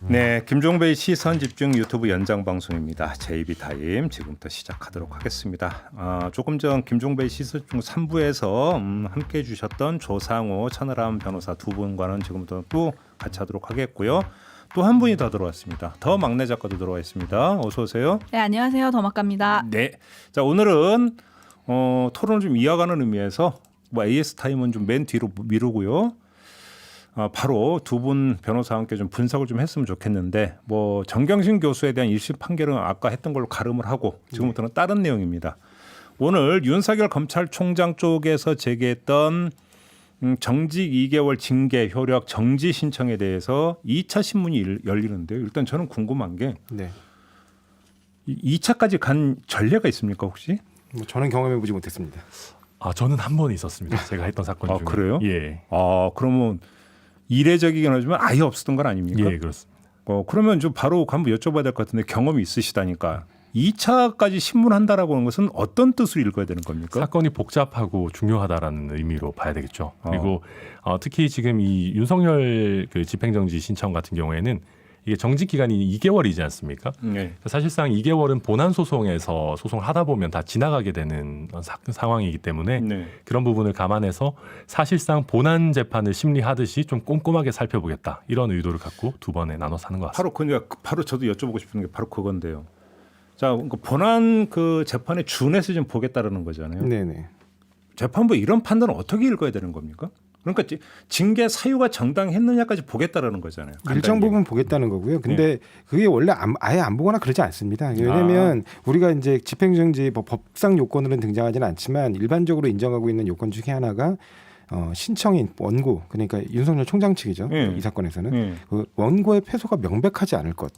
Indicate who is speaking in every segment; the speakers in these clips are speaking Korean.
Speaker 1: 네, 김종배의 시선 집중 유튜브 연장 방송입니다. JB 타임 지금부터 시작하도록 하겠습니다. 조금 전 김종배의 시선 집중 3부에서 함께해 주셨던 조상호, 천하람 변호사 두 분과는 지금부터 또 같이 하도록 하겠고요. 또 한 분이 더 들어왔습니다. 더 막내 작가도 들어와 있습니다. 어서 오세요.
Speaker 2: 네, 안녕하세요. 더 막갑니다.
Speaker 1: 네, 자 오늘은 토론을 좀 이어가는 의미에서 AS 타임은 좀 맨 뒤로 미루고요. 바로 두 분 변호사와 함께 좀 분석을 좀 했으면 좋겠는데 정경심 교수에 대한 1심 판결은 아까 했던 걸로 가름을 하고 지금부터는 다른 내용입니다. 오늘 윤석열 검찰총장 쪽에서 제기했던 정직 2개월 징계 효력 정지 신청에 대해서 2차 신문이 열리는데요. 일단 저는 궁금한 게 2차까지 간 전례가 있습니까 혹시?
Speaker 3: 저는 경험해보지 못했습니다.
Speaker 4: 저는 한 번 있었습니다. 제가 했던 사건 중에.
Speaker 1: 그래요?
Speaker 4: 예.
Speaker 1: 그러면 이례적이긴 하지만 아예 없었던 건 아닙니까?
Speaker 4: 예, 그렇습니다.
Speaker 1: 그러면 좀 바로 한번 여쭤봐야 될 것 같은데 경험이 있으시다니까 2차까지 신문한다라고 하는 것은 어떤 뜻으로 읽어야 되는 겁니까?
Speaker 4: 사건이 복잡하고 중요하다라는 의미로 봐야 되겠죠. 그리고 특히 지금 이 윤석열 그 집행정지 신청 같은 경우에는 이게 정직 기간이 2개월이지 않습니까?
Speaker 1: 네.
Speaker 4: 사실상 2개월은 본안 소송에서 소송을 하다 보면 다 지나가게 되는 상황이기 때문에
Speaker 1: 네.
Speaker 4: 그런 부분을 감안해서 사실상 본안 재판을 심리하듯이 좀 꼼꼼하게 살펴보겠다 이런 의도를 갖고 두 번에 나눠서 하는 것 같습니다.
Speaker 1: 바로 저도 여쭤보고 싶은 게 바로 그건데요. 자, 본안 그 재판에 준해서 좀 보겠다라는 거잖아요.
Speaker 3: 네네.
Speaker 1: 재판부 이런 판단은 어떻게 읽어야 되는 겁니까? 그러니까 징계 사유가 정당했느냐까지 보겠다라는 거잖아요.
Speaker 3: 일정 부분 보겠다는 거고요. 근데 그게 원래 아예 안 보거나 그러지 않습니다. 왜냐하면 우리가 이제 집행정지 법상 요건으로는 등장하지는 않지만 일반적으로 인정하고 있는 요건 중에 하나가 신청인 원고, 그러니까 윤석열 총장 측이죠. 이 사건에서는 그 원고의 패소가 명백하지 않을 것.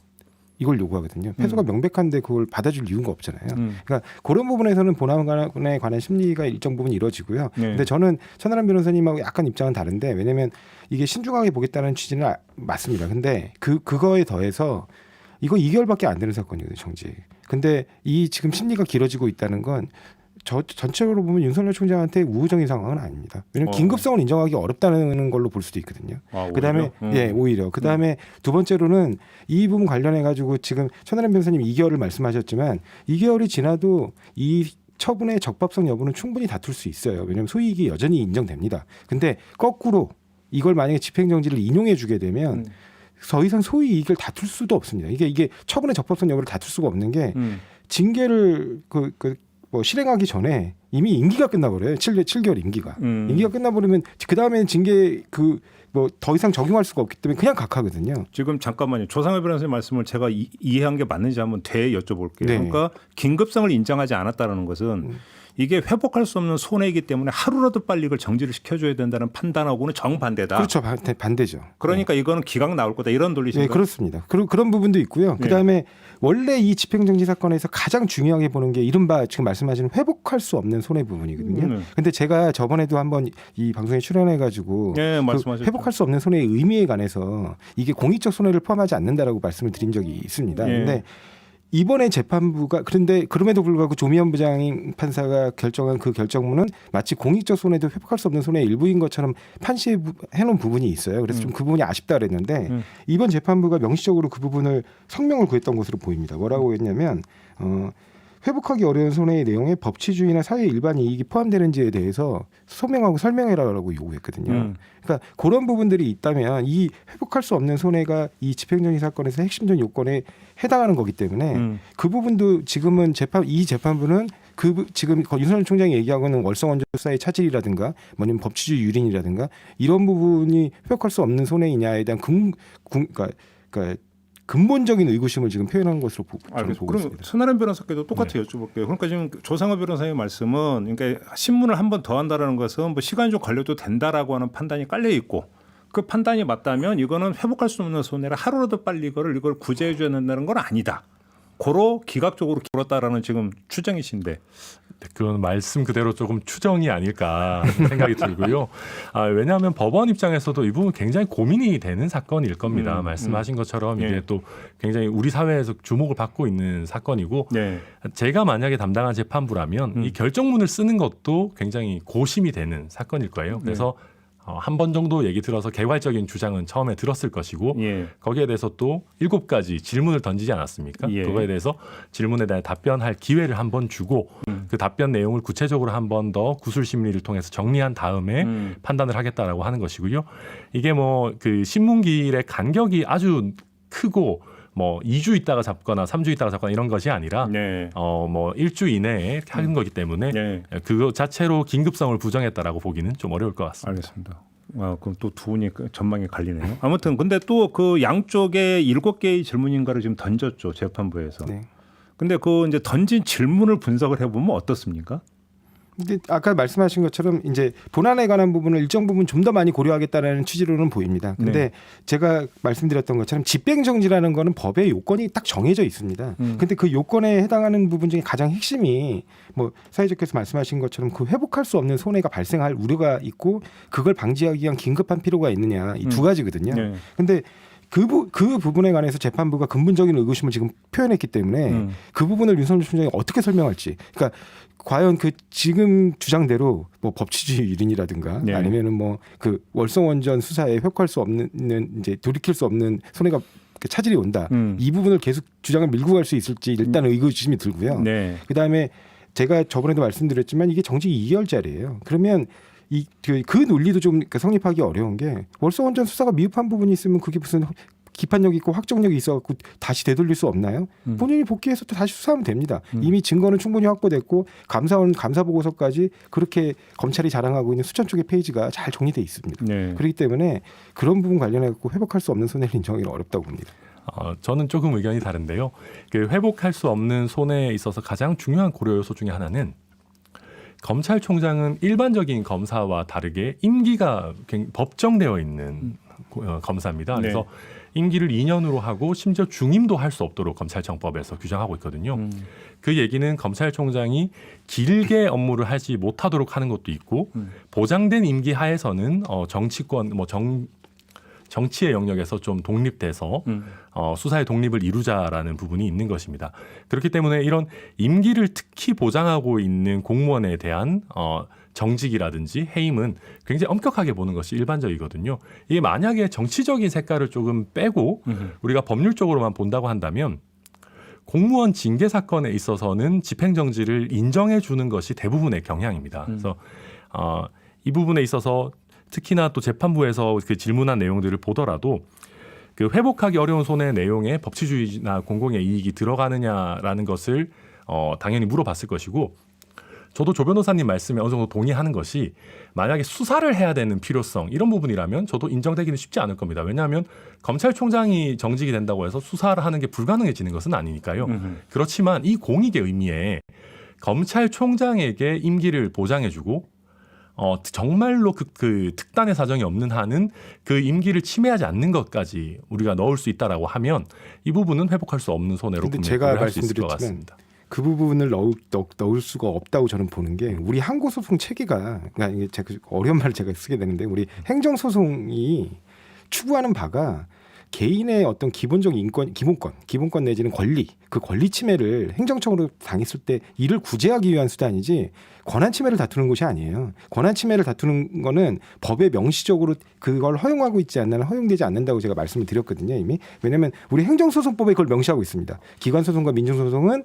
Speaker 3: 이걸 요구하거든요. 패소가 명백한데 그걸 받아줄 이유가 없잖아요. 그러니까 그런 부분에서는 본안에 관한 심리가 일정 부분 이루어지고요. 근데 저는 천하람 변호사님하고 약간 입장은 다른데, 왜냐하면 이게 신중하게 보겠다는 취지는 맞습니다. 근데 그거에 더해서 이거 2개월밖에 안 되는 사건이거든요, 정직. 근데 이 지금 심리가 길어지고 있다는 건 전체적으로 보면 윤석열 총장한테 우호적인 상황은 아닙니다. 왜냐하면 긴급성을 인정하기 어렵다는 걸로 볼 수도 있거든요. 그다음에 오히려 그다음에 두 번째로는 이 부분 관련해 가지고 지금 천하람 변호사님 2개월을 말씀하셨지만 2개월이 지나도 이 처분의 적법성 여부는 충분히 다툴 수 있어요. 왜냐하면 소이익이 여전히 인정됩니다. 근데 거꾸로 이걸 만약에 집행정지를 인용해 주게 되면 더 이상 소이익을 다툴 수도 없습니다. 이게 처분의 적법성 여부를 다툴 수가 없는 게 징계를 실행하기 전에 이미 임기가 끝나버려요. 7개월 임기가. 임기가 끝나버리면 그 다음에는 징계 더 이상 적용할 수가 없기 때문에 그냥 각하거든요.
Speaker 1: 지금 잠깐만요. 조상호 변호사님 말씀을 제가 이해한 게 맞는지 한번 여쭤볼게요.
Speaker 3: 네.
Speaker 1: 그러니까 긴급성을 인정하지 않았다는 것은 이게 회복할 수 없는 손해이기 때문에 하루라도 빨리 이걸 정지를 시켜줘야 된다는 판단하고는 정반대다.
Speaker 3: 그렇죠. 반대죠.
Speaker 1: 그러니까 이거는 기각 나올 거다 이런 논리신가요?
Speaker 3: 네, 그렇습니다. 그런 부분도 있고요. 그다음에 원래 이 집행정지 사건에서 가장 중요하게 보는 게 이른바 지금 말씀하시는 회복할 수 없는 손해 부분이거든요. 근데 제가 저번에도 한번 이 방송에 출연해가지고 회복할 수 없는 손해의 의미에 관해서 이게 공익적 손해를 포함하지 않는다라고 말씀을 드린 적이 있습니다. 그런데 이번에 재판부가 그럼에도 불구하고 조미연 부장 판사가 결정한 그 결정문은 마치 공익적 손해도 회복할 수 없는 손해의 일부인 것처럼 판시해놓은 부분이 있어요. 그래서 좀 그 부분이 아쉽다 그랬는데 이번 재판부가 명시적으로 그 부분을 성명을 구했던 것으로 보입니다. 뭐라고 했냐면 회복하기 어려운 손해의 내용에 법치주의나 사회 일반 이익이 포함되는지에 대해서 소명하고 설명해라라고 요구했거든요. 그러니까 그런 부분들이 있다면 이 회복할 수 없는 손해가 이 집행정지 사건에서 핵심적 요건에 해당하는 거기 때문에 그 부분도 지금은 이 재판부는 지금 윤석열 총장이 얘기하고 있는 월성원조사의 차질이라든가 뭐냐면 법치주의 유린이라든가 이런 부분이 회복할 수 없는 손해이냐에 대한 그러니까 근본적인 의구심을 지금 표현한 것으로 저는 보고
Speaker 1: 그럼
Speaker 3: 있습니다.
Speaker 1: 천하람 변호사께도 똑같이 여쭤볼게요. 그러니까 지금 조상호 변호사의 말씀은 그러니까 신문을 한 번 더 한다는 것은 시간적 관료도 된다라고 하는 판단이 깔려 있고 그 판단이 맞다면 이거는 회복할 수 없는 손해를 하루라도 빨리 이걸 구제해 줘야 된다는 건 아니다. 고로 기각적으로 길었다라는 지금 추정이신데.
Speaker 4: 그건 말씀 그대로 조금 추정이 아닐까 하는 생각이 들고요. 왜냐하면 법원 입장에서도 이 부분 굉장히 고민이 되는 사건일 겁니다. 말씀하신 것처럼 이게 또 굉장히 우리 사회에서 주목을 받고 있는 사건이고
Speaker 1: 네.
Speaker 4: 제가 만약에 담당한 재판부라면 이 결정문을 쓰는 것도 굉장히 고심이 되는 사건일 거예요. 그래서 한 번 정도 얘기 들어서 개괄적인 주장은 처음에 들었을 것이고
Speaker 1: 예.
Speaker 4: 거기에 대해서 또 7가지 질문을 던지지 않았습니까?
Speaker 1: 예.
Speaker 4: 그거에 대해서 질문에 대해 답변할 기회를 한 번 주고 그 답변 내용을 구체적으로 한 번 더 구술 심리를 통해서 정리한 다음에 판단을 하겠다라고 하는 것이고요. 이게 뭐 그 신문기일의 간격이 아주 크고 뭐 2주 있다가 잡거나 3주 있다가 잡거나 이런 것이 아니라
Speaker 1: 네.
Speaker 4: 뭐 1주 이내에 하는 거기 때문에
Speaker 1: 네.
Speaker 4: 그거 자체로 긴급성을 부정했다라고 보기는 좀 어려울 것 같습니다.
Speaker 1: 알겠습니다. 그럼 또 두 분이 전망이 갈리네요. 아무튼 근데 또 그 양쪽에 7개의 질문인가를 지금 던졌죠, 재판부에서.
Speaker 3: 네.
Speaker 1: 근데 그 이제 던진 질문을 분석을 해보면 어떻습니까?
Speaker 3: 근데 아까 말씀하신 것처럼 이제 본안에 관한 부분을 일정 부분 좀 더 많이 고려하겠다라는 취지로는 보입니다. 근데
Speaker 1: 네.
Speaker 3: 제가 말씀드렸던 것처럼 집행정지라는 거는 법의 요건이 딱 정해져 있습니다. 근데 그 요건에 해당하는 부분 중에 가장 핵심이 뭐 사회자께서 말씀하신 것처럼 그 회복할 수 없는 손해가 발생할 우려가 있고 그걸 방지하기 위한 긴급한 필요가 있느냐 이 두 가지거든요.
Speaker 1: 네.
Speaker 3: 근데 그 부분에 관해서 재판부가 근본적인 의구심을 지금 표현했기 때문에 그 부분을 윤석열 총장이 어떻게 설명할지. 그러니까 과연 그 지금 주장대로 뭐 법치주의 유린이라든가
Speaker 1: 네.
Speaker 3: 아니면은 뭐 그 월성원전 수사에 회복할 수 없는 이제 돌이킬 수 없는 손해가 차질이 온다. 이 부분을 계속 주장을 밀고 갈 수 있을지 일단 의구심이 들고요.
Speaker 1: 네.
Speaker 3: 그다음에 제가 저번에도 말씀드렸지만 이게 정직 2개월짜리예요. 그러면 그 논리도 좀 성립하기 어려운 게 월성원전 수사가 미흡한 부분이 있으면 그게 무슨 기판력 있고 확정력이 있어갖고 다시 되돌릴 수 없나요? 본인이 복귀해서 또 다시 수사하면 됩니다. 이미 증거는 충분히 확보됐고 감사원 감사 보고서까지 그렇게 검찰이 자랑하고 있는 수천 쪽의 페이지가 잘 정리돼 있습니다.
Speaker 1: 네.
Speaker 3: 그렇기 때문에 그런 부분 관련해 갖고 회복할 수 없는 손해를 인정하기는 어렵다고 봅니다.
Speaker 4: 저는 조금 의견이 다른데요. 그 회복할 수 없는 손해에 있어서 가장 중요한 고려 요소 중에 하나는 검찰총장은 일반적인 검사와 다르게 임기가 법정되어 있는 검사입니다. 그래서
Speaker 1: 네.
Speaker 4: 임기를 2년으로 하고 심지어 중임도 할 수 없도록 검찰청법에서 규정하고 있거든요. 그 얘기는 검찰총장이 길게 업무를 하지 못하도록 하는 것도 있고 보장된 임기 하에서는 정치권 정치의 영역에서 좀 독립돼서 수사의 독립을 이루자라는 부분이 있는 것입니다. 그렇기 때문에 이런 임기를 특히 보장하고 있는 공무원에 대한 정직이라든지 해임은 굉장히 엄격하게 보는 것이 일반적이거든요. 이게 만약에 정치적인 색깔을 조금 빼고 우리가 법률적으로만 본다고 한다면 공무원 징계 사건에 있어서는 집행정지를 인정해 주는 것이 대부분의 경향입니다. 그래서 이 부분에 있어서 특히나 또 재판부에서 그 질문한 내용들을 보더라도 그 회복하기 어려운 손해 내용에 법치주의나 공공의 이익이 들어가느냐라는 것을 당연히 물어봤을 것이고 저도 조 변호사님 말씀에 어느 정도 동의하는 것이 만약에 수사를 해야 되는 필요성 이런 부분이라면 저도 인정되기는 쉽지 않을 겁니다. 왜냐하면 검찰총장이 정직이 된다고 해서 수사를 하는 게 불가능해지는 것은 아니니까요. 그렇지만 이 공익의 의미에 검찰총장에게 임기를 보장해주고 정말로 그 특단의 사정이 없는 한은 그 임기를 침해하지 않는 것까지 우리가 넣을 수 있다라고 하면 이 부분은 회복할 수 없는 손해로
Speaker 3: 근데
Speaker 4: 분명히
Speaker 3: 제가
Speaker 4: 고려할 수 있을 것
Speaker 3: 말씀드렸지만
Speaker 4: 같습니다.
Speaker 3: 그 부분을 넣을 수가 없다고 저는 보는 게 우리 항고소송 체계가 그러니까 이게 제가 어려운 말을 제가 쓰게 되는데 우리 행정소송이 추구하는 바가 개인의 어떤 기본적인 인권, 기본권 내지는 권리, 그 권리 침해를 행정청으로 당했을 때 이를 구제하기 위한 수단이지 권한 침해를 다투는 것이 아니에요. 권한 침해를 다투는 거는 법에 명시적으로 그걸 허용하고 있지 않는 한 허용되지 않는다고 제가 말씀을 드렸거든요. 이미. 왜냐하면 우리 행정소송법에 그걸 명시하고 있습니다. 기관소송과 민중소송은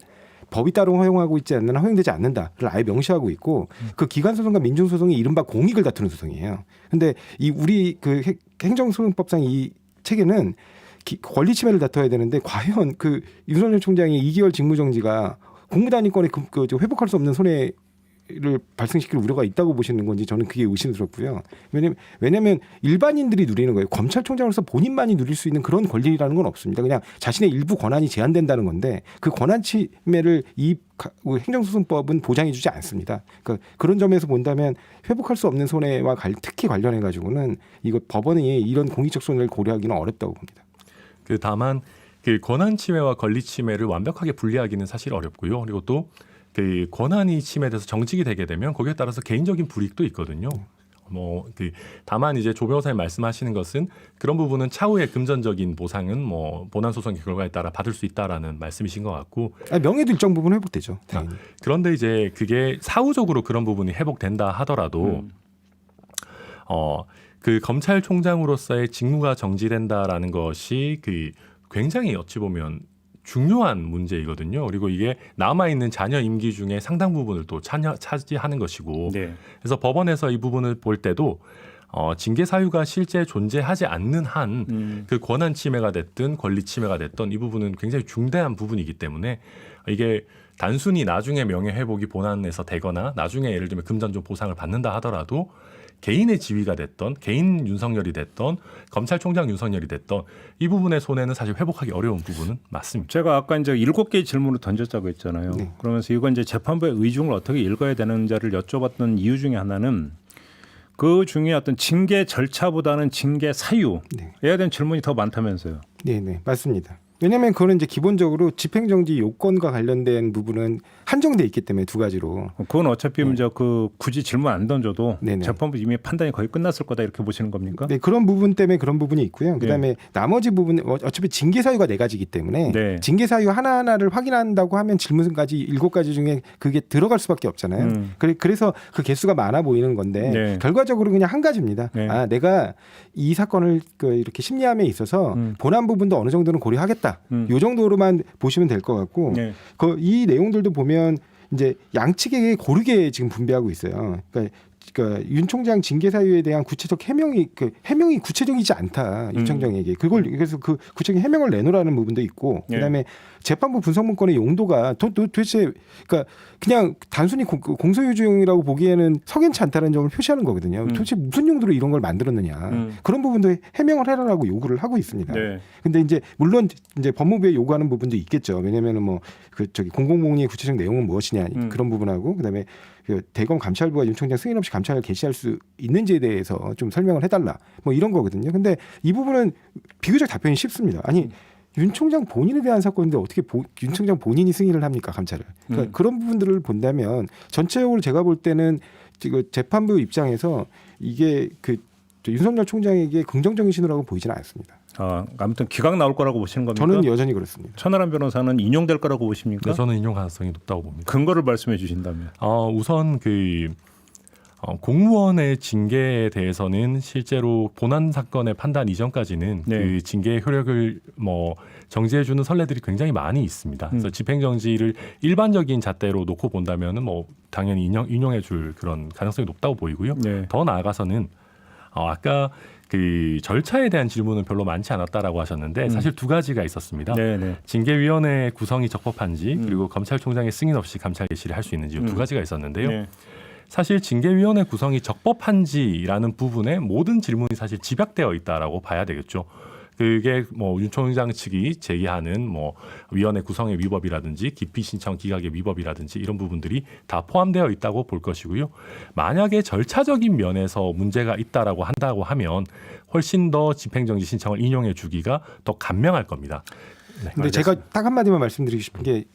Speaker 3: 법이 따로 허용하고 있지 않는 한 허용되지 않는다를 아예 명시하고 있고 그 기관소송과 민중소송이 이른바 공익을 다투는 소송이에요. 근데 이 우리 그 행정소송법상 이 체계는 권리 침해를 다퉈야 되는데 과연 그 윤석열 총장의 2개월 직무정지가 공무단위권에 회복할 수 없는 손해를 발생시킬 우려가 있다고 보시는 건지 저는 그게 의심스럽고요. 왜냐하면 일반인들이 누리는 거예요. 검찰총장으로서 본인만이 누릴 수 있는 그런 권리라는 건 없습니다. 그냥 자신의 일부 권한이 제한된다는 건데 그 권한 침해를 이 행정소송법은 보장해주지 않습니다. 그러니까 그런 점에서 본다면 회복할 수 없는 손해와 특히 관련해 가지고는 이거 법원이 이런 공익적 손해를 고려하기는 어렵다고 봅니다.
Speaker 4: 다만 그 권한 침해와 권리 침해를 완벽하게 분리하기는 사실 어렵고요. 그리고 또 그 권한이 침해돼서 정직이 되게 되면 거기에 따라서 개인적인 불이익도 있거든요. 다만 이제 조 변호사님 말씀하시는 것은 그런 부분은 차후에 금전적인 보상은 본안 소송의 결과에 따라 받을 수 있다라는 말씀이신 것 같고
Speaker 3: 명예도 일정 부분 회복되죠. 당연히.
Speaker 4: 그런데 이제 그게 사후적으로 그런 부분이 회복된다 하더라도 그 검찰총장으로서의 직무가 정지된다라는 것이 굉장히 어찌 보면 중요한 문제이거든요. 그리고 이게 남아있는 자녀 임기 중에 상당 부분을 또 차지하는 것이고
Speaker 1: 네.
Speaker 4: 그래서 법원에서 이 부분을 볼 때도 징계 사유가 실제 존재하지 않는 한 그 권한 침해가 됐든 권리 침해가 됐든 이 부분은 굉장히 중대한 부분이기 때문에 이게 단순히 나중에 명예회복이 본안에서 되거나 나중에 예를 들면 금전적 보상을 받는다 하더라도 개인의 지위가 됐던 개인 윤석열이 됐던 검찰총장 윤석열이 됐던 이 부분의 손해는 사실 회복하기 어려운 부분은 맞습니다.
Speaker 1: 제가 아까 이제 7개의 질문을 던졌다고 했잖아요.
Speaker 3: 네.
Speaker 1: 그러면서 이건 이제 재판부의 의중을 어떻게 읽어야 되는지를 여쭤봤던 이유 중에 하나는 그 중에 어떤 징계 절차보다는 징계 사유에
Speaker 3: 네.
Speaker 1: 대한 질문이 더 많다면서요.
Speaker 3: 네, 맞습니다. 왜냐하면 그거는 이제 기본적으로 집행정지 요건과 관련된 부분은 한정돼 있기 때문에 두 가지로.
Speaker 1: 그건 어차피 이제 그 굳이 질문 안 던져도
Speaker 3: 네네.
Speaker 1: 재판부 이미 판단이 거의 끝났을 거다 이렇게 보시는 겁니까?
Speaker 3: 네, 그런 부분 때문에 그런 부분이 있고요. 그다음에 나머지 부분은 어차피 징계 사유가 4가지이기 때문에
Speaker 1: 네.
Speaker 3: 징계 사유 하나하나를 확인한다고 하면 질문까지 7가지 중에 그게 들어갈 수밖에 없잖아요. 그래서 그 개수가 많아 보이는 건데
Speaker 1: 네.
Speaker 3: 결과적으로 그냥 한 가지입니다.
Speaker 1: 네.
Speaker 3: 내가 이 사건을 이렇게 심리함에 있어서 본안 부분도 어느 정도는 고려하겠다. 요 정도로만 보시면 될 것 같고
Speaker 1: 네.
Speaker 3: 이 내용들도 보면 이제 양측에게 고르게 지금 분배하고 있어요. 그러니까 윤 총장 징계 사유에 대한 구체적 해명이 구체적이지 않다 윤 총장에게 그래서 그 구체적인 해명을 내놓으라는 부분도 있고 그다음에 재판부 분석 문건의 용도가 도대체 그러니까 그냥 단순히 공소유지용이라고 보기에는 석연치 않다는 점을 표시하는 거거든요. 도대체 무슨 용도로 이런 걸 만들었느냐 그런 부분도 해명을 해라라고 요구를 하고 있습니다.
Speaker 1: 네.
Speaker 3: 근데 이제 물론 이제 법무부에 요구하는 부분도 있겠죠. 왜냐면은 공공복리의 구체적 내용은 무엇이냐 그런 부분하고 그다음에 대검 감찰부가 윤 총장 승인 없이 감찰을 개시할 수 있는지에 대해서 좀 설명을 해달라 이런 거거든요. 근데 이 부분은 비교적 답변이 쉽습니다. 아니 윤 총장 본인에 대한 사건인데 어떻게 윤 총장 본인이 승인을 합니까 감찰을? 그러니까 그런 부분들을 본다면 전체적으로 제가 볼 때는 지금 재판부 입장에서 이게 윤석열 총장에게 긍정적인 신호라고 보이지는 않습니다.
Speaker 1: 아무튼 기각 나올 거라고 보시는 겁니까?
Speaker 3: 저는 여전히 그렇습니다.
Speaker 1: 천하람 변호사는 인용될 거라고 보십니까?
Speaker 4: 네, 저는 인용 가능성이 높다고 봅니다.
Speaker 1: 근거를 말씀해 주신다면.
Speaker 4: 우선 공무원의 징계에 대해서는 실제로 본안 사건의 판단 이전까지는
Speaker 1: 네.
Speaker 4: 그 징계의 효력을 정지해주는 선례들이 굉장히 많이 있습니다. 그래서 집행정지를 일반적인 잣대로 놓고 본다면은 당연히 인용해줄 그런 가능성이 높다고 보이고요.
Speaker 1: 네.
Speaker 4: 더 나아가서는 아까 그 절차에 대한 질문은 별로 많지 않았다라고 하셨는데 사실 두 가지가 있었습니다.
Speaker 1: 네네.
Speaker 4: 징계위원회 구성이 적법한지 그리고 검찰총장의 승인 없이 감찰 개시를 할 수 있는지 두 가지가 있었는데요.
Speaker 1: 네.
Speaker 4: 사실 징계위원회 구성이 적법한지라는 부분에 모든 질문이 사실 집약되어 있다라고 봐야 되겠죠. 그게 윤 총장 측이 제기하는 위원회 구성의 위법이라든지 기피 신청 기각의 위법이라든지 이런 부분들이 다 포함되어 있다고 볼 것이고요. 만약에 절차적인 면에서 문제가 있다라고 한다고 하면 훨씬 더 집행정지 신청을 인용해 주기가 더 간명할 겁니다. 네,
Speaker 3: 근데 제가 딱 한마디만 말씀드리고 싶은 게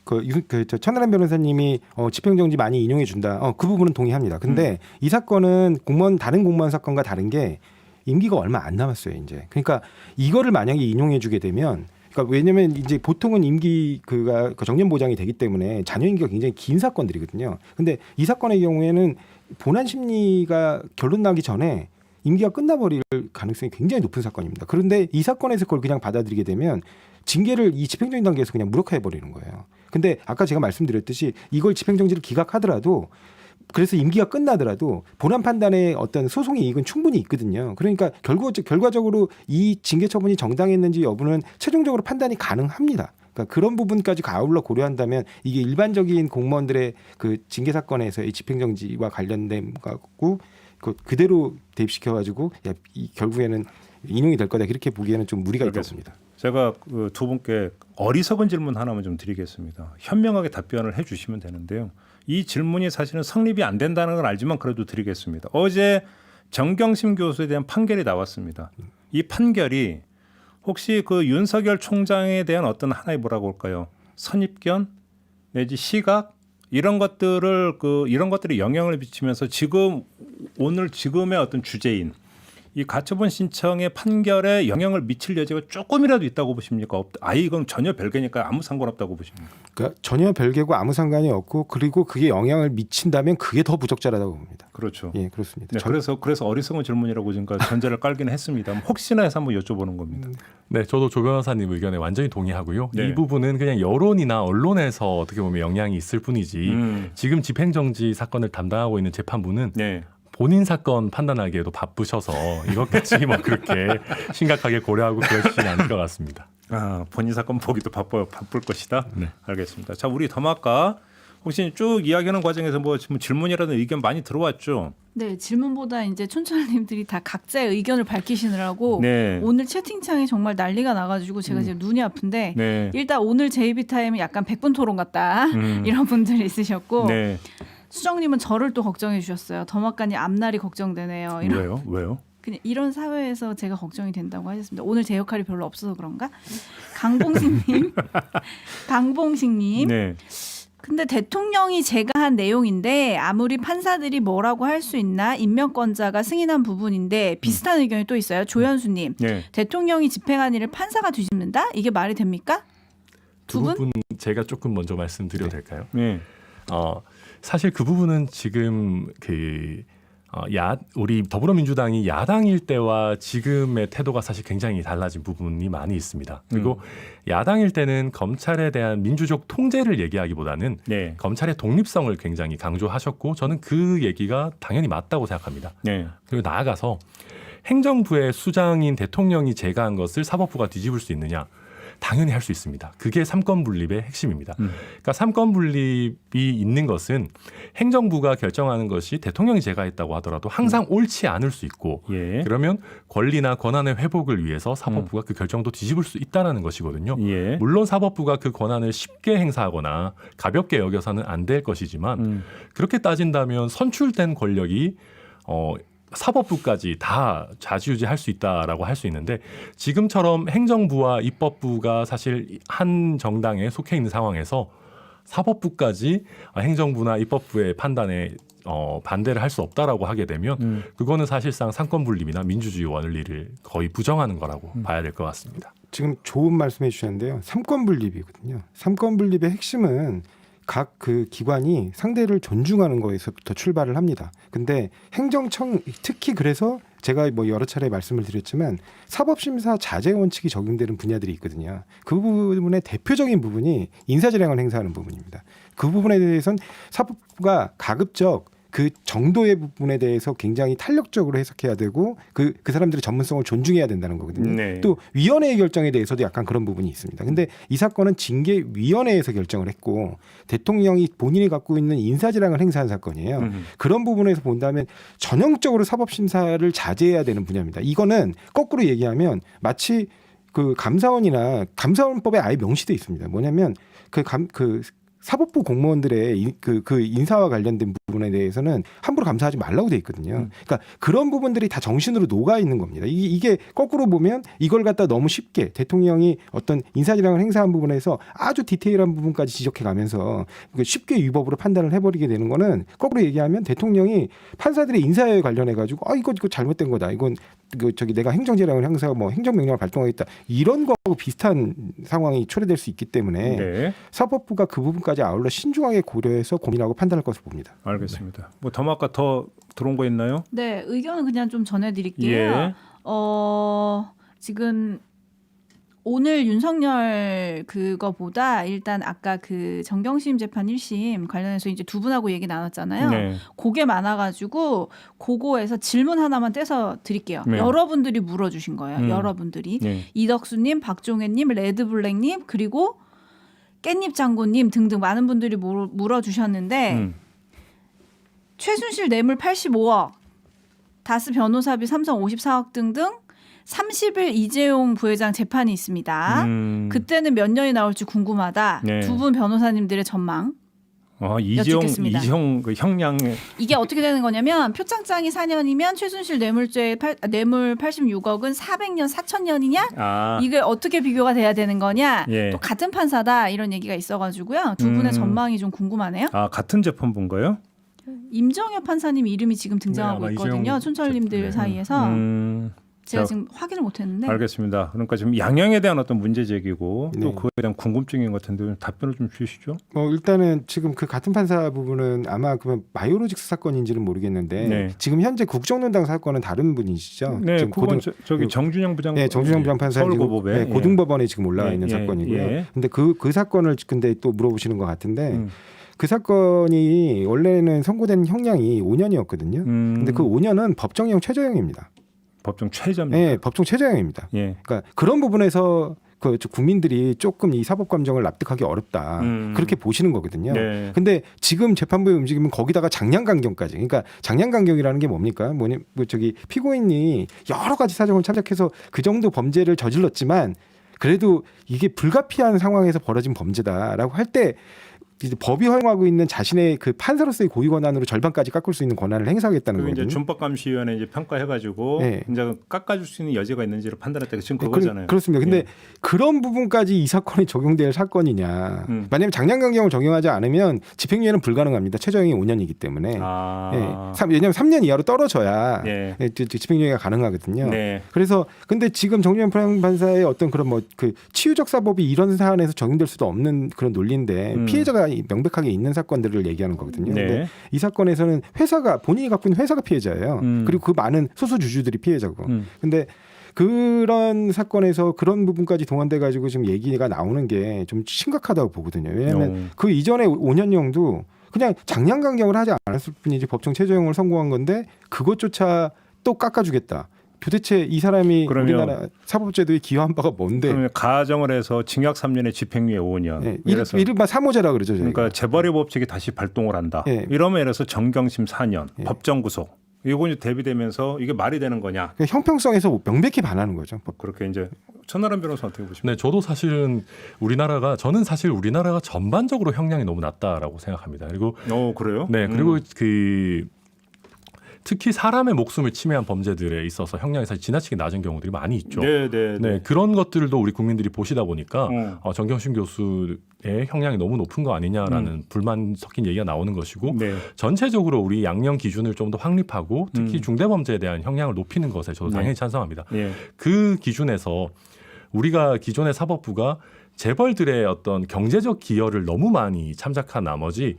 Speaker 3: 천하람 변호사님이 집행정지 많이 인용해 준다. 그 부분은 동의합니다. 근데 이 사건은 다른 공무원 사건과 다른 게 임기가 얼마 안 남았어요, 이제. 그러니까 이거를 만약에 인용해 주게 되면 왜냐면 이제 보통은 임기가 정년 보장이 되기 때문에 자녀 임기가 굉장히 긴 사건들이거든요. 근데 이 사건의 경우에는 본안 심리가 결론 나기 전에 임기가 끝나버릴 가능성이 굉장히 높은 사건입니다. 그런데 이 사건에서 그걸 그냥 받아들이게 되면 징계를 이 집행정지 단계에서 그냥 무력화해 버리는 거예요. 근데 아까 제가 말씀드렸듯이 이걸 집행정지를 기각하더라도 그래서 임기가 끝나더라도 본안 판단의 어떤 소송의 이익은 충분히 있거든요. 그러니까 결과적으로 이 징계 처분이 정당했는지 여부는 최종적으로 판단이 가능합니다. 그러니까 그런 부분까지 아울러 고려한다면 이게 일반적인 공무원들의 그 징계 사건에서의 집행정지와 관련된 거고 그대로 대입시켜가지고 결국에는 인용이 될 거다 이렇게 보기에는 좀 무리가 있다고 봅니다.
Speaker 1: 제가 두 분께 어리석은 질문 하나만 좀 드리겠습니다. 현명하게 답변을 해주시면 되는데요. 이 질문이 사실은 성립이 안 된다는 걸 알지만 그래도 드리겠습니다. 어제 정경심 교수에 대한 판결이 나왔습니다. 이 판결이 혹시 그 윤석열 총장에 대한 어떤 하나의 뭐라고 할까요? 선입견 내지 시각 이런 것들이 영향을 미치면서 지금의 어떤 주제인 이 가처분 신청의 판결에 영향을 미칠 여지가 조금이라도 있다고 보십니까? 아예 이건 전혀 별개니까 아무 상관없다고 보십니까?
Speaker 3: 그러니까 전혀 별개고 아무 상관이 없고 그리고 그게 영향을 미친다면 그게 더 부적절하다고 봅니다.
Speaker 1: 그렇죠.
Speaker 3: 예, 그렇습니다.
Speaker 1: 네, 그래서 어리석은 질문이라고 지금 전제를 깔기는 했습니다. 혹시나 해서 한번 여쭤보는 겁니다.
Speaker 4: 네, 저도 조 변호사님 의견에 완전히 동의하고요.
Speaker 1: 네.
Speaker 4: 이 부분은 그냥 여론이나 언론에서 어떻게 보면 영향이 있을 뿐이지 지금 집행정지 사건을 담당하고 있는 재판부는
Speaker 1: 네.
Speaker 4: 본인 사건 판단하기에도 바쁘셔서 이것까지 뭐 그렇게 심각하게 고려하고 그러시진 않을 것 같습니다.
Speaker 1: 본인 사건 보기도 바쁠 것이다.
Speaker 4: 네.
Speaker 1: 알겠습니다. 자, 우리 더마카 혹시 쭉 이야기하는 과정에서 뭐 지금 질문이라든 의견 많이 들어왔죠?
Speaker 2: 네, 질문보다 이제 촌철님들이 다 각자의 의견을 밝히시느라고
Speaker 1: 네.
Speaker 2: 오늘 채팅창이 정말 난리가 나가지고 제가 지금 눈이 아픈데
Speaker 1: 네.
Speaker 2: 일단 오늘 JB타임이 약간 100분 토론 같다 이런 분들이 있으셨고
Speaker 1: 네.
Speaker 2: 수정님은 저를 또 걱정해 주셨어요. 더마카님 앞날이 걱정되네요.
Speaker 1: 왜요?
Speaker 2: 그냥 이런 사회에서 제가 걱정이 된다고 하셨습니다. 오늘 제 역할이 별로 없어서 그런가? 강봉식님.
Speaker 1: 네.
Speaker 2: 근데 대통령이 제가 한 내용인데 아무리 판사들이 뭐라고 할 수 있나 임명권자가 승인한 부분인데 비슷한 의견이 또 있어요. 조현수님.
Speaker 1: 네.
Speaker 2: 대통령이 집행한 일을 판사가 뒤집는다? 이게 말이 됩니까?
Speaker 4: 두 부분 제가 조금 먼저 말씀드려도 될까요?
Speaker 1: 네.
Speaker 4: 사실 그 부분은 지금 우리 더불어민주당이 야당일 때와 지금의 태도가 사실 굉장히 달라진 부분이 많이 있습니다. 그리고 야당일 때는 검찰에 대한 민주적 통제를 얘기하기보다는
Speaker 1: 네.
Speaker 4: 검찰의 독립성을 굉장히 강조하셨고 저는 그 얘기가 당연히 맞다고 생각합니다.
Speaker 1: 네.
Speaker 4: 그리고 나아가서 행정부의 수장인 대통령이 제거한 것을 사법부가 뒤집을 수 있느냐? 당연히 할 수 있습니다. 그게 삼권 분립의 핵심입니다. 그러니까 삼권 분립이 있는 것은 행정부가 결정하는 것이 대통령이 제거했다고 하더라도 항상 옳지 않을 수 있고
Speaker 1: 예.
Speaker 4: 그러면 권리나 권한의 회복을 위해서 사법부가 그 결정도 뒤집을 수 있다는 것이거든요.
Speaker 1: 예.
Speaker 4: 물론 사법부가 그 권한을 쉽게 행사하거나 가볍게 여겨서는 안 될 것이지만 그렇게 따진다면 선출된 권력이 사법부까지 다 좌지우지할 수 있다라고 할 수 있는데 지금처럼 행정부와 입법부가 사실 한 정당에 속해 있는 상황에서 사법부까지 행정부나 입법부의 판단에 반대를 할 수 없다라고 하게 되면 그거는 사실상 상권 분립이나 민주주의 원리를 거의 부정하는 거라고 봐야 될 것 같습니다.
Speaker 3: 지금 좋은 말씀해 주셨는데요. 삼권 분립이거든요. 삼권 분립의 핵심은 각 그 기관이 상대를 존중하는 거에서부터 출발을 합니다. 근데 행정청 특히 그래서 제가 뭐 여러 차례 말씀을 드렸지만 사법심사 자제 원칙이 적용되는 분야들이 있거든요. 그 부분의 대표적인 부분이 인사질량을 행사하는 부분입니다. 그 부분에 대해서는 사법부가 가급적 그 정도의 부분에 대해서 굉장히 탄력적으로 해석해야 되고 그 사람들의 전문성을 존중해야 된다는 거거든요.
Speaker 1: 네.
Speaker 3: 또 위원회의 결정에 대해서도 약간 그런 부분이 있습니다. 근데 이 사건은 징계위원회에서 결정을 했고 대통령이 본인이 갖고 있는 인사질량을 행사한 사건이에요. 그런 부분에서 본다면 전형적으로 사법심사를 자제해야 되는 분야입니다. 이거는 거꾸로 얘기하면 마치 그 감사원법에 아예 명시돼 있습니다. 뭐냐면 사법부 공무원들의 그 인사와 관련된 부분에 대해서는 함부로 감사하지 말라고 돼 있거든요. 그러니까 그런 부분들이 다 정신으로 녹아 있는 겁니다. 이게 거꾸로 보면 이걸 갖다 너무 쉽게 대통령이 어떤 인사질량을 행사한 부분에서 아주 디테일한 부분까지 지적해 가면서 쉽게 위법으로 판단을 해버리게 되는 거는 거꾸로 얘기하면 대통령이 판사들의 인사에 관련해 가지고 이거 잘못된 거다. 이건 내가 행정질량을 행사하고 뭐 행정명령을 발동하겠다. 이런 거하고 비슷한 상황이 초래될 수 있기 때문에
Speaker 1: 네.
Speaker 3: 사법부가 그 부분까지 아울러 신중하게 고려해서 고민하고 판단할 것으로 봅니다.
Speaker 1: 알겠습니다. 뭐 더마카 더 들어온 거 있나요?
Speaker 2: 네, 의견은 그냥 좀 전해드릴게요.
Speaker 1: 예.
Speaker 2: 지금 오늘 윤석열 그거보다 일단 아까 그 정경심 재판 1심 관련해서 이제 두 분하고 얘기 나눴잖아요.
Speaker 1: 네.
Speaker 2: 그게 많아가지고 그거에서 질문 하나만 떼서 드릴게요.
Speaker 1: 네.
Speaker 2: 여러분들이 물어주신 거예요. 여러분들이.
Speaker 1: 네.
Speaker 2: 이덕수님, 박종혜님, 레드블랙님 그리고 깻잎 장군님 등등 많은 분들이 물어주셨는데 최순실 뇌물 85억, 다스 변호사비 삼성 54억 등등 30일 이재용 부회장 재판이 있습니다. 그때는 몇 년이 나올지 궁금하다.
Speaker 1: 네.
Speaker 2: 두 분 변호사님들의 전망. 여쭙겠습니다.
Speaker 1: 이재용 그 형량의
Speaker 2: 이게 어떻게 되는 거냐면 표창장이 4년이면 최순실 뇌물 86억은 400년 4,000년이냐? 이게 어떻게 비교가 돼야 되는 거냐?
Speaker 1: 예.
Speaker 2: 또 같은 판사다 이런 얘기가 있어가지고요. 두 분의 전망이 좀 궁금하네요.
Speaker 1: 같은 재판부인가요?
Speaker 2: 임정혁 판사님 이름이 지금 등장하고
Speaker 4: 네, 아마
Speaker 2: 있거든요.
Speaker 4: 이재용
Speaker 2: 촌철님들
Speaker 4: 네.
Speaker 2: 사이에서 제가
Speaker 1: 자,
Speaker 2: 지금 확인을 못했는데
Speaker 1: 알겠습니다. 그러니까 지금 양형에 대한 어떤 문제 제기고 또
Speaker 3: 네.
Speaker 1: 그거에 대한 궁금증인 것 같은데 답변을 좀 주시죠.
Speaker 3: 일단은 지금 그 같은 판사 부분은 아마 그러면 마요로직스 사건인지는 모르겠는데
Speaker 1: 네.
Speaker 3: 지금 현재 국정농단 사건은 다른 분이시죠?
Speaker 1: 네,
Speaker 3: 지금
Speaker 1: 그건 저기 정준영 부장,
Speaker 3: 네, 정준영 부장판사
Speaker 1: 서울고법에
Speaker 3: 고등법원에 지금 올라와
Speaker 1: 예,
Speaker 3: 있는
Speaker 1: 예,
Speaker 3: 사건이고요.
Speaker 1: 예.
Speaker 3: 근데 그 사건을 근데 또 물어보시는 것 같은데 그 사건이 원래는 선고된 형량이 5년이었거든요. 근데 그 5년은 법정형 최저형입니다.
Speaker 1: 법정 최저입니다.
Speaker 3: 네, 법정 최저형입니다.
Speaker 1: 예.
Speaker 3: 그러니까 그런 부분에서 그 국민들이 조금 이 사법 감정을 납득하기 어렵다 그렇게 보시는 거거든요.
Speaker 1: 네.
Speaker 3: 근데 지금 재판부의 움직임은 거기다가 장량강경까지. 그러니까 장량강경이라는 게 뭡니까? 저기 피고인이 여러 가지 사정을 참작해서 그 정도 범죄를 저질렀지만 그래도 이게 불가피한 상황에서 벌어진 범죄다라고 할 때 이제 법이 허용하고 있는 자신의 그 판사로서의 고유 권한으로 절반까지 깎을 수 있는 권한을 행사하겠다는
Speaker 1: 그리고
Speaker 3: 거거든요.
Speaker 1: 이제 준법감시위원회 이제 평가해가지고
Speaker 3: 네.
Speaker 1: 이제 깎아줄 수 있는 여지가 있는지를 판단했다. 지금
Speaker 3: 네,
Speaker 1: 그거잖아요.
Speaker 3: 그렇습니다. 근데
Speaker 1: 예.
Speaker 3: 그런 부분까지 이 사건에 적용될 사건이냐. 만약에 장량강경을 적용하지 않으면 집행유예는 불가능합니다. 최저형이 5년이기 때문에. 왜냐하면 3년 이하로 떨어져야
Speaker 1: 예.
Speaker 3: 집행유예가 가능하거든요.
Speaker 1: 네.
Speaker 3: 그래서 근데 지금 정유현 판사의 어떤 그런 그 치유적 사법이 이런 사안에서 적용될 수도 없는 그런 논리인데 피해자가 명백하게 있는 사건들을 얘기하는 거거든요.
Speaker 1: 네.
Speaker 3: 근데 이 사건에서는 본인이 갖고 있는 회사가 피해자예요. 그리고 그 많은 소수 주주들이 피해자고. 근데 그런 사건에서 그런 부분까지 동원돼 가지고 지금 얘기가 나오는 게 좀 심각하다고 보거든요. 왜냐하면 그 이전에 5년형도 그냥 장량강경을 하지 않았을 뿐이지 법정 최저형을 선고한 건데 그것조차 또 깎아주겠다. 도대체 이 사람이 우리나라 사법제도에 기여한 바가 뭔데?
Speaker 1: 그러면 가정을 해서 징역 3년에 집행유예 5년.
Speaker 3: 네, 이른바 3호제라 그러죠. 저희가.
Speaker 1: 그러니까 재벌의 법칙이 다시 발동을 한다.
Speaker 3: 네.
Speaker 1: 이러면 예를 들어서 정경심 4년,
Speaker 3: 네.
Speaker 1: 법정 구속. 이거 이제 대비되면서 이게 말이 되는 거냐?
Speaker 3: 그러니까 형평성에서 명백히 반하는 거죠.
Speaker 1: 그렇게 이제 천하람 변호사 어떻게 보십니까?
Speaker 4: 네, 저도 사실은 저는 사실 우리나라가 전반적으로 형량이 너무 낮다라고 생각합니다. 그리고
Speaker 1: 그래요?
Speaker 4: 네, 그리고 특히 사람의 목숨을 침해한 범죄들에 있어서 형량이 사실 지나치게 낮은 경우들이 많이 있죠.
Speaker 1: 네.
Speaker 4: 그런 것들도 우리 국민들이 보시다 보니까 정경심 교수의 형량이 너무 높은 거 아니냐라는 불만 섞인 얘기가 나오는 것이고
Speaker 1: 네.
Speaker 4: 전체적으로 우리 양형 기준을 좀 더 확립하고 특히 중대범죄에 대한 형량을 높이는 것에 저도 당연히 찬성합니다.
Speaker 1: 네.
Speaker 4: 그 기준에서 우리가 기존의 사법부가 재벌들의 어떤 경제적 기여를 너무 많이 참작한 나머지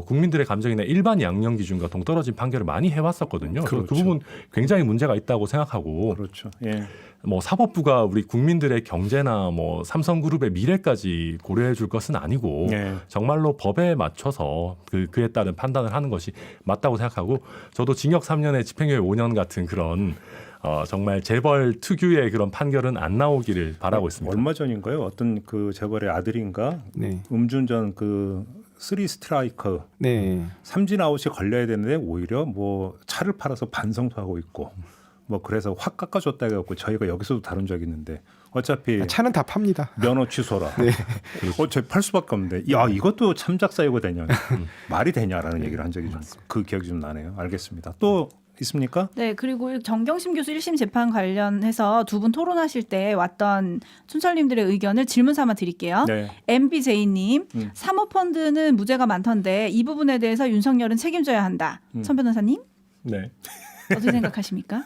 Speaker 4: 국민들의 감정이나 일반 양형 기준과 동떨어진 판결을 많이 해왔었거든요.
Speaker 1: 그렇죠.
Speaker 4: 그 부분 굉장히 문제가 있다고 생각하고
Speaker 1: 그렇죠. 예.
Speaker 4: 사법부가 우리 국민들의 경제나 삼성그룹의 미래까지 고려해 줄 것은 아니고
Speaker 1: 네.
Speaker 4: 정말로 법에 맞춰서 그에 따른 판단을 하는 것이 맞다고 생각하고 저도 징역 3년에 집행유예 5년 같은 그런 정말 재벌 특유의 그런 판결은 안 나오기를 바라고 있습니다.
Speaker 1: 얼마 전인가요? 어떤 그 재벌의 아들인가
Speaker 3: 네.
Speaker 1: 음주운전 3 스트라이크 삼진 아웃이 걸려야 되는데 오히려 차를 팔아서 반성토하고 있고 그래서 확 깎아줬다 해갖고 저희가 여기서도 다룬 적이 있는데 어차피
Speaker 3: 차는 다 팝니다.
Speaker 1: 면허 취소라. 어차피 팔 수밖에 없는데 이것도 참작 사유가 되냐 말이 되냐라는 얘기를 한 적이 그 기억이 좀 나네요. 알겠습니다. 또 있습니까?
Speaker 2: 네, 그리고 정경심 교수 1심 재판 관련해서 두 분 토론하실 때 왔던 촌철님들의 의견을 질문 삼아 드릴게요.
Speaker 1: 네.
Speaker 2: MBJ님, 사모펀드는 무죄가 많던데 이 부분에 대해서 윤석열은 책임져야 한다. 천 변호사님,
Speaker 4: 네.
Speaker 2: 어떻게 생각하십니까?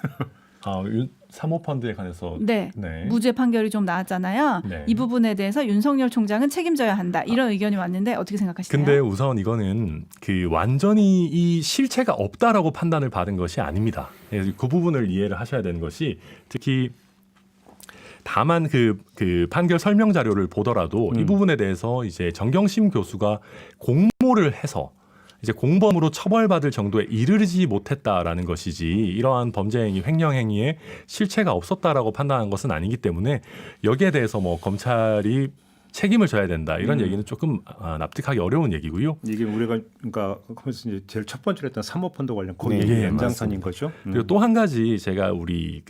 Speaker 4: 사모펀드에 관해서
Speaker 2: 네. 무죄 판결이 좀 나왔잖아요.
Speaker 4: 네.
Speaker 2: 이 부분에 대해서 윤석열 총장은 책임져야 한다. 이런 의견이 왔는데 어떻게 생각하시나요?
Speaker 4: 근데 우선 이거는 완전히 이 실체가 없다라고 판단을 받은 것이 아닙니다. 그 부분을 이해를 하셔야 되는 것이 특히 다만 그 판결 설명 자료를 보더라도 이 부분에 대해서 이제 정경심 교수가 공모를 해서 이제 공범으로 처벌받을 정도에 이르지 못했다라는 것이지 이러한 범죄 행위, 횡령 행위에 실체가 없었다라고 판단한 것은 아니기 때문에 여기에 대해서 검찰이 책임을 져야 된다 이런 얘기는 조금 납득하기 어려운 얘기고요.
Speaker 1: 이게 우리가 그러니까 이제 제일 첫 번째로 했던 사모펀드 관련 거기
Speaker 3: 네,
Speaker 1: 얘기
Speaker 3: 네,
Speaker 1: 연장선인 거죠.
Speaker 4: 그리고 또 한 가지 제가 우리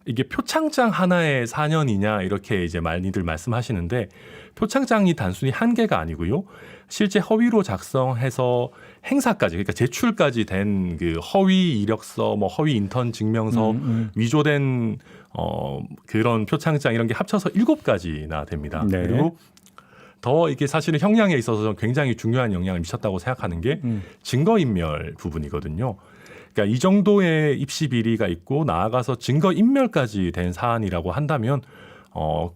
Speaker 4: 이게 표창장 하나에 4년이냐 이렇게 이제 많이들 말씀하시는데 표창장이 단순히 한 개가 아니고요. 실제 허위로 작성해서 행사까지 그러니까 제출까지 된 그 허위 이력서, 뭐 허위 인턴 증명서, 위조된 그런 표창장 이런 게 합쳐서 7가지나 됩니다.
Speaker 1: 네.
Speaker 4: 그리고 더 이게 사실은 형량에 있어서 굉장히 중요한 영향을 미쳤다고 생각하는 게 증거인멸 부분이거든요. 그러니까 이 정도의 입시 비리가 있고 나아가서 증거인멸까지 된 사안이라고 한다면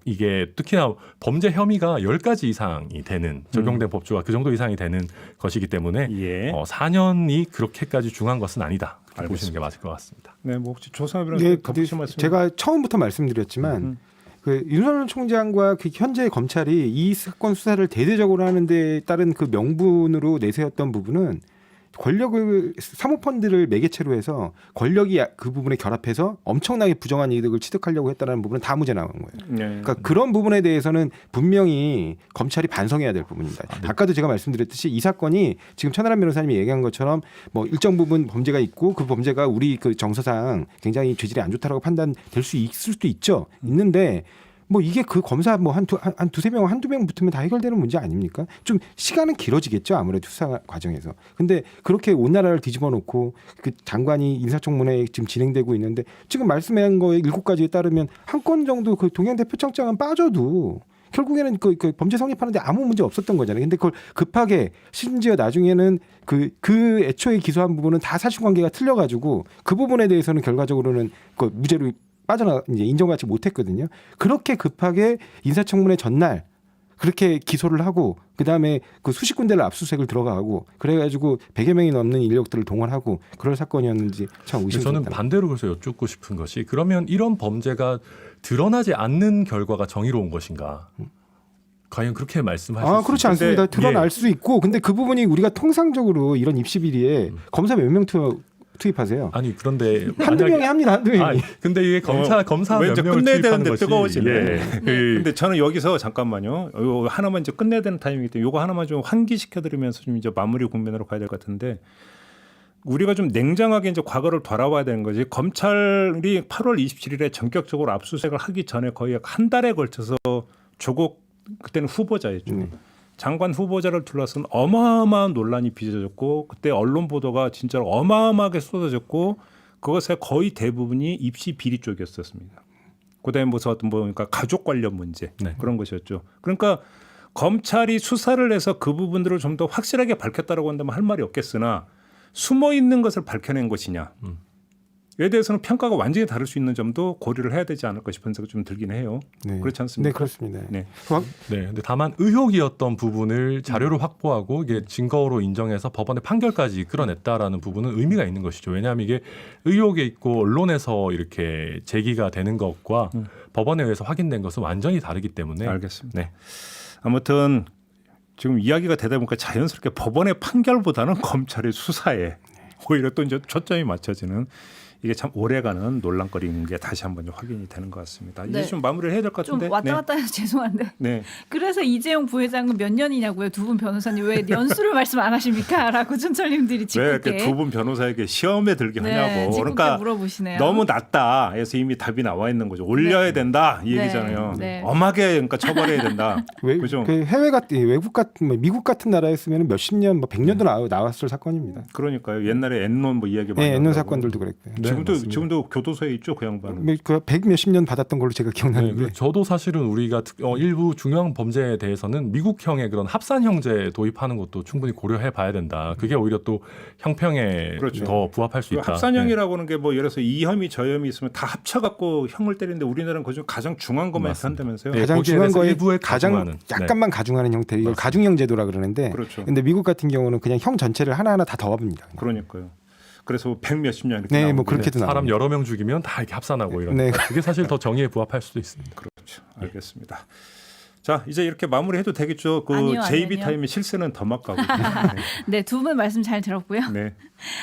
Speaker 4: 이게 특히나 범죄 혐의가 10가지 이상이 되는 적용된 법조가 그 정도 이상이 되는 것이기 때문에
Speaker 1: 예.
Speaker 4: 4년이 그렇게까지 중요한 것은 아니다.
Speaker 1: 알겠습니다.
Speaker 4: 보시는 게 맞을 것 같습니다.
Speaker 1: 네, 뭐 혹시 조사하면
Speaker 3: 예,
Speaker 1: 덧붙이신 말씀?
Speaker 3: 제가 처음부터 말씀드렸지만 그 윤석열 총장과 그 현재 검찰이 이 사건 수사를 대대적으로 하는데 따른 그 명분으로 내세웠던 부분은 권력을 사모펀드를 매개체로 해서 권력이 그 부분에 결합해서 엄청나게 부정한 이득을 취득하려고 했다는 부분은 다 무죄 나온 거예요.
Speaker 1: 네.
Speaker 3: 그러니까 그런 부분에 대해서는 분명히 검찰이 반성해야 될 부분입니다. 아까도 제가 말씀드렸듯이 이 사건이 지금 천하람 변호사님이 얘기한 것처럼 뭐 일정 부분 범죄가 있고 그 범죄가 우리 그 정서상 굉장히 죄질이 안 좋다라고 판단될 수 있을 수도 있죠. 있는데 뭐 이게 그 검사 뭐 한 두세 명, 한두 명 붙으면 다 해결되는 문제 아닙니까? 좀 시간은 길어지겠죠. 아무래도 수사 과정에서. 근데 그렇게 온 나라를 뒤집어 놓고 그 장관이 인사청문회 지금 진행되고 있는데 지금 말씀한 거에 7가지에 따르면 한 건 정도 그 동양대 표창장은 빠져도 결국에는 그 범죄 성립하는데 아무 문제 없었던 거잖아요. 근데 그걸 급하게 심지어 나중에는 그 애초에 기소한 부분은 다 사실관계가 틀려가지고 그 부분에 대해서는 결과적으로는 그 무죄로 이제 인정받지 못했거든요. 그렇게 급하게 인사청문회 전날 그렇게 기소를 하고 그다음에 그 수십 군데를 압수수색을 들어가고 그래가지고 100여 명이 넘는 인력들을 동원하고 그럴 사건이었는지 참 의심스럽다.
Speaker 4: 저는 반대로 그래서 여쭙고 싶은 것이 그러면 이런 범죄가 드러나지 않는 결과가 정의로운 것인가? 과연 그렇게 말씀하실 수
Speaker 3: 그렇지
Speaker 4: 있는데
Speaker 3: 않습니다. 드러날 수도 있고 근데 그 부분이 우리가 통상적으로 이런 입시 비리에 검사 몇 명 투입하세요?
Speaker 4: 아니 그런데
Speaker 3: 한두 명이 합니다. 한두 명이.
Speaker 4: 아니, 근데 이게 검사 몇
Speaker 1: 왠지
Speaker 4: 명을
Speaker 1: 끝내야
Speaker 4: 투입하는
Speaker 1: 되는데
Speaker 4: 것이
Speaker 1: 뜨거워지네.
Speaker 4: 예.
Speaker 1: 근데 저는 여기서 잠깐만요. 요 하나만 이제 끝내야 되는 타이밍이기 때문에 요거 하나만 좀 환기시켜 드리면서 좀 이제 마무리 국면으로 가야 될 것 같은데 우리가 좀 냉정하게 이제 과거를 돌아봐야 되는 거지. 검찰이 8월 27일에 전격적으로 압수수색을 하기 전에 거의 한 달에 걸쳐서 조국 그때는 후보자였죠. 장관 후보자를 둘러싼 어마어마한 논란이 빚어졌고 그때 언론 보도가 진짜로 어마어마하게 쏟아졌고 그것의 거의 대부분이 입시 비리 쪽이었었습니다. 그다음에 무슨 어떤 뭐 그러니까 가족 관련 문제
Speaker 4: 네.
Speaker 1: 그런 것이었죠. 그러니까 검찰이 수사를 해서 그 부분들을 좀 더 확실하게 밝혔다라고 한다면 할 말이 없겠으나 숨어 있는 것을 밝혀낸 것이냐. 에 대해서는 평가가 완전히 다를 수 있는 점도 고려를 해야 되지 않을까 싶은 생각이 좀 들긴 해요.
Speaker 3: 네.
Speaker 1: 그렇지 않습니까?
Speaker 3: 네, 그렇습니다.
Speaker 1: 네.
Speaker 4: 네, 근데 다만 의혹이었던 부분을 자료로 확보하고 이게 증거로 인정해서 법원의 판결까지 끌어냈다라는 부분은 의미가 있는 것이죠. 왜냐하면 이게 의혹에 있고 언론에서 이렇게 제기가 되는 것과 법원에 의해서 확인된 것은 완전히 다르기 때문에
Speaker 1: 알겠습니다.
Speaker 4: 네.
Speaker 1: 아무튼 지금 이야기가 되다 보니까 자연스럽게 법원의 판결보다는 검찰의 수사에 오히려 또 이제 초점이 맞춰지는 이게 참 오래가는 논란거리인 게 다시 한번 좀 확인이 되는 것 같습니다. 이제
Speaker 2: 네.
Speaker 1: 좀 마무리를 해야 될 것 같은데.
Speaker 2: 좀 왔다 갔다 해서 죄송한데
Speaker 1: 네.
Speaker 2: 그래서 이재용 부회장은 몇 년이냐고요. 두 분 변호사님 왜 연수를 말씀 안 하십니까? 라고 촌철님들이
Speaker 1: 왜
Speaker 2: 짓궂게
Speaker 1: 이렇게 두 분 변호사에게 시험에 들게 하냐고.
Speaker 2: 짓궂게
Speaker 1: 그러니까
Speaker 2: 물어보시네요.
Speaker 1: 너무 낮다 해서 이미 답이 나와 있는 거죠. 올려야 된다 이
Speaker 2: 네.
Speaker 1: 얘기잖아요.
Speaker 2: 네.
Speaker 1: 엄하게 그러니까 처벌해야 된다. 그죠?
Speaker 3: 그 해외 같은 외국 같은 뭐 미국 같은 나라였으면 몇십 년, 뭐 100년도 나왔을 사건입니다.
Speaker 1: 그러니까 옛날에 엔론 뭐 이야기 많이
Speaker 3: 네, 엔론
Speaker 1: 하더라고.
Speaker 3: 사건들도 그랬고요.
Speaker 4: 네,
Speaker 1: 지금도
Speaker 4: 맞습니다.
Speaker 1: 지금도 교도소에 있죠 그 양반은.
Speaker 3: 그 100 몇십 년 받았던 걸로 제가
Speaker 4: 네,
Speaker 3: 기억나는데.
Speaker 4: 그리고 저도 사실은 우리가 일부 중요한 범죄에 대해서는 미국형의 그런 합산 형제 도입하는 것도 충분히 고려해 봐야 된다. 그게 오히려 또 형평에
Speaker 1: 그렇죠.
Speaker 4: 더 부합할 수
Speaker 1: 그
Speaker 4: 있다.
Speaker 1: 합산형이라고 하는 게 뭐 예를 들어서 이 혐의 저 혐의 있으면 다 합쳐갖고 형을 때리는데 우리나라는 그중 가장 중한 것만
Speaker 4: 맞습니다.
Speaker 1: 한다면서요.
Speaker 4: 네,
Speaker 3: 가장
Speaker 4: 거기에
Speaker 3: 중요한
Speaker 4: 대해서
Speaker 3: 거에
Speaker 4: 일부에
Speaker 3: 가장
Speaker 4: 가중하는.
Speaker 3: 약간만 가중하는 형태, 이걸 가중형 제도라 그러는데.
Speaker 1: 그렇죠.
Speaker 3: 근데 미국 같은 경우는 그냥 형 전체를 하나하나 다 더합니다.
Speaker 1: 그러니까요. 그래서 100 몇십 년 이렇게
Speaker 3: 네,
Speaker 1: 나오는
Speaker 3: 뭐
Speaker 1: 게
Speaker 3: 그렇게도
Speaker 4: 사람
Speaker 3: 나옵니다.
Speaker 4: 여러 명 죽이면 다 이렇게 합산하고 이런.
Speaker 3: 네.
Speaker 4: 그게 사실 더 정의에 부합할 수도 있습니다.
Speaker 1: 그렇죠. 알겠습니다. 자, 이제 이렇게 마무리해도 되겠죠. 그
Speaker 2: 아니요,
Speaker 1: JB
Speaker 2: 아니요.
Speaker 1: 타임의 실세는 더 막 가고.
Speaker 2: 네, 두 분 말씀 잘 들었고요.
Speaker 1: 네.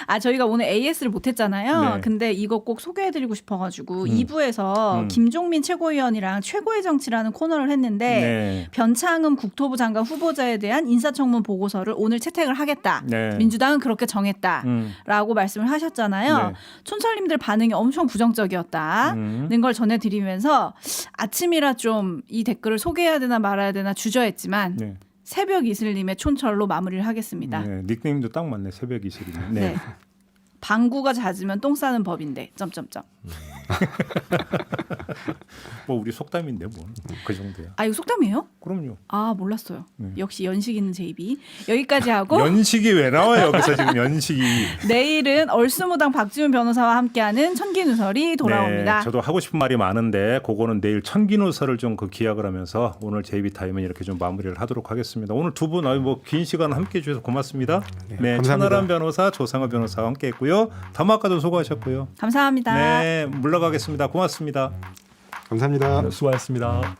Speaker 2: 아, 저희가 오늘 AS를 못했잖아요.
Speaker 1: 네.
Speaker 2: 근데 이거 꼭 소개해드리고 싶어가지고 2부에서 김종민 최고위원이랑 최고의 정치라는 코너를 했는데
Speaker 1: 네.
Speaker 2: 변창흠 국토부 장관 후보자에 대한 인사청문 보고서를 오늘 채택을 하겠다.
Speaker 1: 네.
Speaker 2: 민주당은 그렇게 정했다라고 말씀을 하셨잖아요.
Speaker 1: 네.
Speaker 2: 촌철님들 반응이 엄청 부정적이었다는 걸 전해드리면서 아침이라 좀 이 댓글을 소개해야 되나 말아야 되나 주저했지만
Speaker 1: 네.
Speaker 2: 새벽 이슬님의 촌철로 마무리를 하겠습니다.
Speaker 1: 네. 닉네임도 딱 맞네. 새벽 20일.
Speaker 2: 네.
Speaker 1: 네.
Speaker 2: 방구가 잦으면 똥 싸는 법인데. 점점점.
Speaker 1: 뭐 우리 속담인데 뭐 그 정도야.
Speaker 2: 아, 이거 속담이에요?
Speaker 1: 그럼요.
Speaker 2: 아, 몰랐어요. 역시 연식 있는 JB. 여기까지 하고
Speaker 1: 연식이 왜 나와요? 여기서 지금 연식이.
Speaker 2: 내일은 얼스무당 박지훈 변호사와 함께하는 천기누설이 돌아옵니다.
Speaker 1: 네, 저도 하고 싶은 말이 많은데 그거는 내일 천기누설을 좀 그 기약을 하면서 오늘 JB 타임은 이렇게 좀 마무리를 하도록 하겠습니다. 오늘 두 분 뭐 긴 시간 함께해 주셔서 고맙습니다. 네,
Speaker 3: 감사합니다.
Speaker 1: 천하람 변호사, 조상아 변호사와 함께했고요. 더마카도 수고하셨고요.
Speaker 2: 감사합니다.
Speaker 1: 네, 물러가겠습니다. 고맙습니다.
Speaker 3: 감사합니다.
Speaker 4: 수고하셨습니다.